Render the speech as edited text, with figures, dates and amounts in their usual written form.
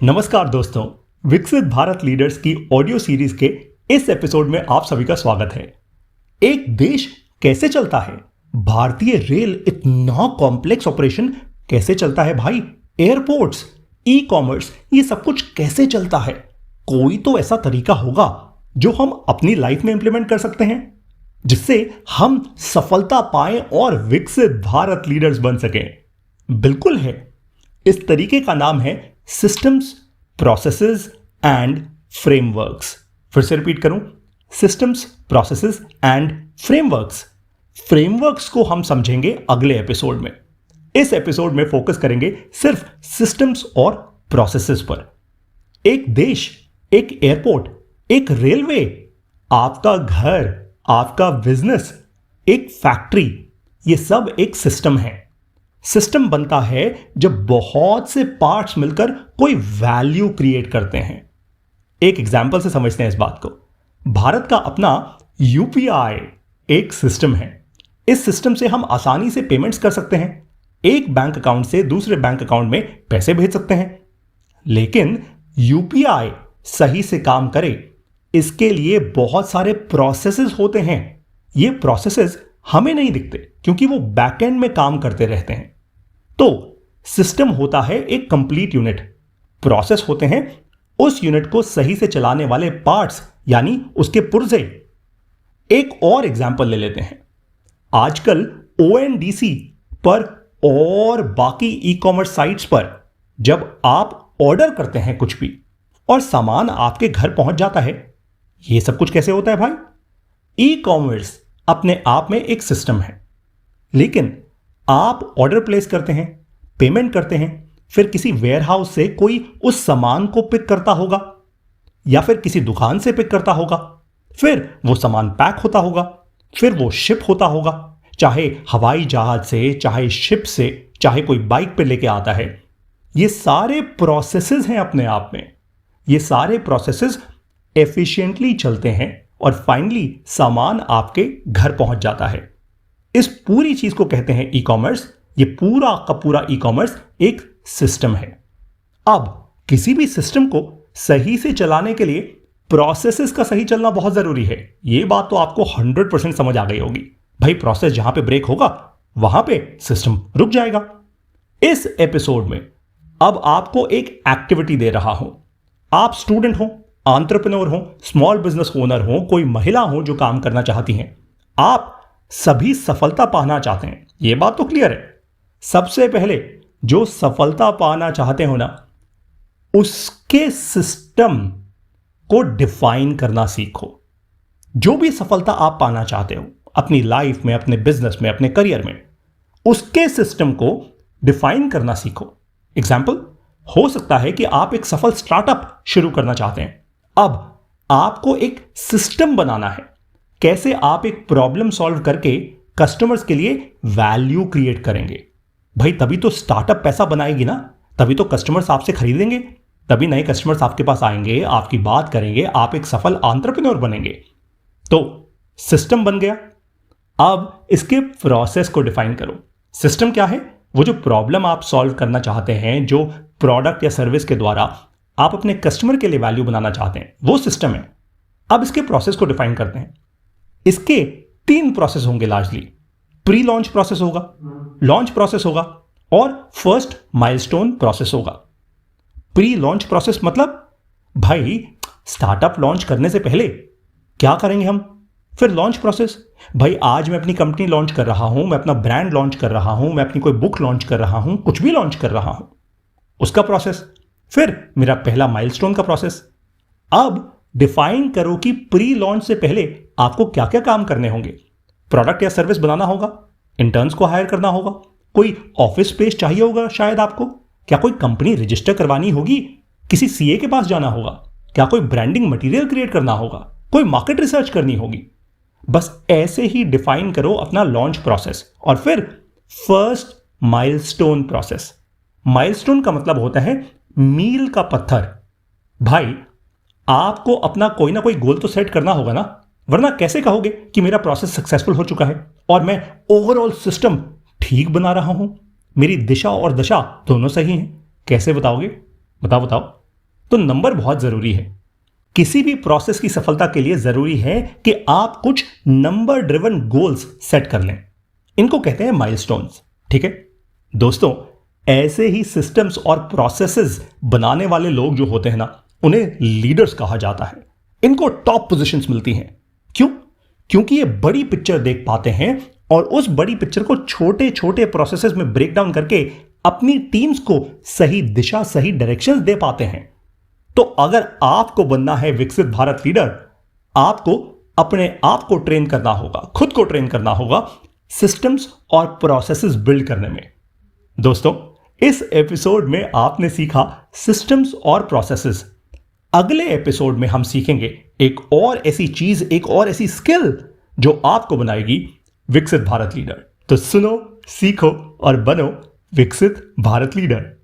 नमस्कार दोस्तों, विकसित भारत लीडर्स की ऑडियो सीरीज के इस एपिसोड में आप सभी का स्वागत है। एक देश कैसे चलता है? भारतीय रेल इतना कॉम्प्लेक्स ऑपरेशन कैसे चलता है भाई? एयरपोर्ट्स, ई कॉमर्स, ये सब कुछ कैसे चलता है? कोई तो ऐसा तरीका होगा जो हम अपनी लाइफ में इंप्लीमेंट कर सकते हैं, जिससे हम सफलता पाएं और विकसित भारत लीडर्स बन सकें। बिल्कुल है। इस तरीके का नाम है सिस्टम्स, प्रोसेसेस एंड फ्रेमवर्क्स। फिर से रिपीट करूं, systems, processes and frameworks. Frameworks को हम समझेंगे अगले एपिसोड में। इस एपिसोड में फोकस करेंगे सिर्फ सिस्टम्स और प्रोसेसेस पर। एक देश, एक एयरपोर्ट, एक रेलवे, आपका घर, आपका बिजनेस, एक फैक्ट्री, ये सब एक सिस्टम है। सिस्टम बनता है जब बहुत से पार्ट्स मिलकर कोई वैल्यू क्रिएट करते हैं। एक एग्जांपल से समझते हैं इस बात को। भारत का अपना यूपीआई एक सिस्टम है। इस सिस्टम से हम आसानी से पेमेंट्स कर सकते हैं, एक बैंक अकाउंट से दूसरे बैंक अकाउंट में पैसे भेज सकते हैं। लेकिन यूपीआई सही से काम करे, इसके लिए बहुत सारे प्रोसेसेस होते हैं। ये प्रोसेसेस हमें नहीं दिखते क्योंकि वो बैकएंड में काम करते रहते हैं। तो सिस्टम होता है एक कंप्लीट यूनिट, प्रोसेस होते हैं उस यूनिट को सही से चलाने वाले पार्ट्स, यानी उसके पुर्जे। एक और एग्जांपल ले लेते हैं। आजकल ओएनडीसी पर और बाकी ई कॉमर्स साइट्स पर जब आप ऑर्डर करते हैं कुछ भी और सामान आपके घर पहुंच जाता है, यह सब कुछ कैसे होता है भाई? ई कॉमर्स अपने आप में एक सिस्टम है, लेकिन आप ऑर्डर प्लेस करते हैं, पेमेंट करते हैं, फिर किसी वेयरहाउस से कोई उस सामान को पिक करता होगा या फिर किसी दुकान से पिक करता होगा, फिर वो सामान पैक होता होगा, फिर वो शिप होता होगा, चाहे हवाई जहाज से, चाहे शिप से, चाहे कोई बाइक पे लेके आता है। ये सारे प्रोसेसेस हैं अपने आप में। ये सारे प्रोसेसेस एफिशिएंटली चलते हैं और फाइनली सामान आपके घर पहुंच जाता है। इस पूरी चीज को कहते हैं ई कॉमर्स। ये पूरा का पूरा ई कॉमर्स एक सिस्टम है। अब किसी भी सिस्टम को सही से चलाने के लिए प्रोसेसेस का सही चलना बहुत जरूरी है। ये बात तो आपको 100% समझ आ गई होगी भाई। प्रोसेस जहां पे ब्रेक होगा वहां पे सिस्टम रुक जाएगा। इस एपिसोड में अब आपको एक एक्टिविटी दे रहा हूं। आप स्टूडेंट हो, एंटरप्रेन्योर हो, स्मॉल बिजनेस ओनर हो, कोई महिला हो जो काम करना चाहती हैं, आप सभी सफलता पाना चाहते हैं, यह बात तो क्लियर है। सबसे पहले जो सफलता पाना चाहते हो ना, उसके सिस्टम को डिफाइन करना सीखो। जो भी सफलता आप पाना चाहते हो अपनी लाइफ में, अपने बिजनेस में, अपने करियर में, उसके सिस्टम को डिफाइन करना सीखो। एग्जाम्पल हो सकता है कि आप एक सफल स्टार्टअप शुरू करना चाहते हैं। अब आपको एक सिस्टम बनाना है, कैसे आप एक प्रॉब्लम सॉल्व करके कस्टमर्स के लिए वैल्यू क्रिएट करेंगे। भाई तभी तो स्टार्टअप पैसा बनाएगी ना, तभी तो कस्टमर्स आपसे खरीदेंगे, तभी नए कस्टमर्स आपके पास आएंगे, आपकी बात करेंगे, आप एक सफल एंटरप्रेन्योर बनेंगे। तो सिस्टम बन गया। अब इसके प्रोसेस को डिफाइन करो। सिस्टम क्या है? वो जो प्रॉब्लम आप सॉल्व करना चाहते हैं, जो प्रोडक्ट या सर्विस के द्वारा आप अपने कस्टमर के लिए वैल्यू बनाना चाहते हैं, वो सिस्टम है। अब इसके प्रोसेस को डिफाइन करते हैं। इसके 3 प्रोसेस होंगे लार्जली। प्री लॉन्च प्रोसेस होगा, लॉन्च प्रोसेस होगा और फर्स्ट माइलस्टोन प्रोसेस होगा। प्री लॉन्च प्रोसेस मतलब भाई स्टार्टअप लॉन्च करने से पहले क्या करेंगे हम? फिर लॉन्च प्रोसेस, भाई आज मैं अपनी कंपनी लॉन्च कर रहा हूं, मैं अपना ब्रांड लॉन्च कर रहा हूं, मैं अपनी कोई बुक लॉन्च कर रहा हूं, कुछ भी लॉन्च कर रहा हूं, उसका प्रोसेस। फिर मेरा पहला माइलस्टोन का प्रोसेस। अब डिफाइन करो कि प्री लॉन्च से पहले आपको क्या क्या काम करने होंगे। प्रोडक्ट या सर्विस बनाना होगा, इंटर्न्स को हायर करना होगा, कोई ऑफिस स्पेस चाहिए होगा शायद आपको, क्या कोई कंपनी रजिस्टर करवानी होगी, किसी सीए के पास जाना होगा, क्या कोई ब्रांडिंग मटेरियल क्रिएट करना होगा, कोई मार्केट रिसर्च करनी होगी। बस ऐसे ही डिफाइन करो अपना लॉन्च प्रोसेस। और फिर फर्स्ट माइलस्टोन प्रोसेस। माइलस्टोन का मतलब होता है मील का पत्थर। भाई आपको अपना कोई ना कोई गोल तो सेट करना होगा ना, वरना कैसे कहोगे कि मेरा प्रोसेस सक्सेसफुल हो चुका है और मैं ओवरऑल सिस्टम ठीक बना रहा हूं, मेरी दिशा और दशा दोनों सही हैं। कैसे बताओगे? बताओ बताओ। तो नंबर बहुत जरूरी है। किसी भी प्रोसेस की सफलता के लिए जरूरी है कि आप कुछ नंबर ड्रिवन गोल्स सेट कर लें। इनको कहते हैं माइलस्टोन्स। ठीक है दोस्तों, ऐसे ही सिस्टम्स और प्रोसेसेस बनाने वाले लोग जो होते हैं ना, उन्हें लीडर्स कहा जाता है। इनको टॉप पोजीशंस मिलती हैं। क्यों? क्योंकि ये बड़ी पिक्चर देख पाते हैं और उस बड़ी पिक्चर को छोटे छोटे प्रोसेसेस में ब्रेक डाउन करके अपनी टीम्स को सही दिशा, सही डायरेक्शंस दे पाते हैं। तो अगर आपको बनना है विकसित भारत लीडर, आपको अपने आप को ट्रेन करना होगा, खुद को ट्रेन करना होगा सिस्टम्स और प्रोसेसेस बिल्ड करने में। दोस्तों, इस एपिसोड में आपने सीखा सिस्टम्स और प्रोसेसेस। अगले एपिसोड में हम सीखेंगे एक और ऐसी चीज, एक और ऐसी स्किल जो आपको बनाएगी विकसित भारत लीडर। तो सुनो, सीखो और बनो विकसित भारत लीडर।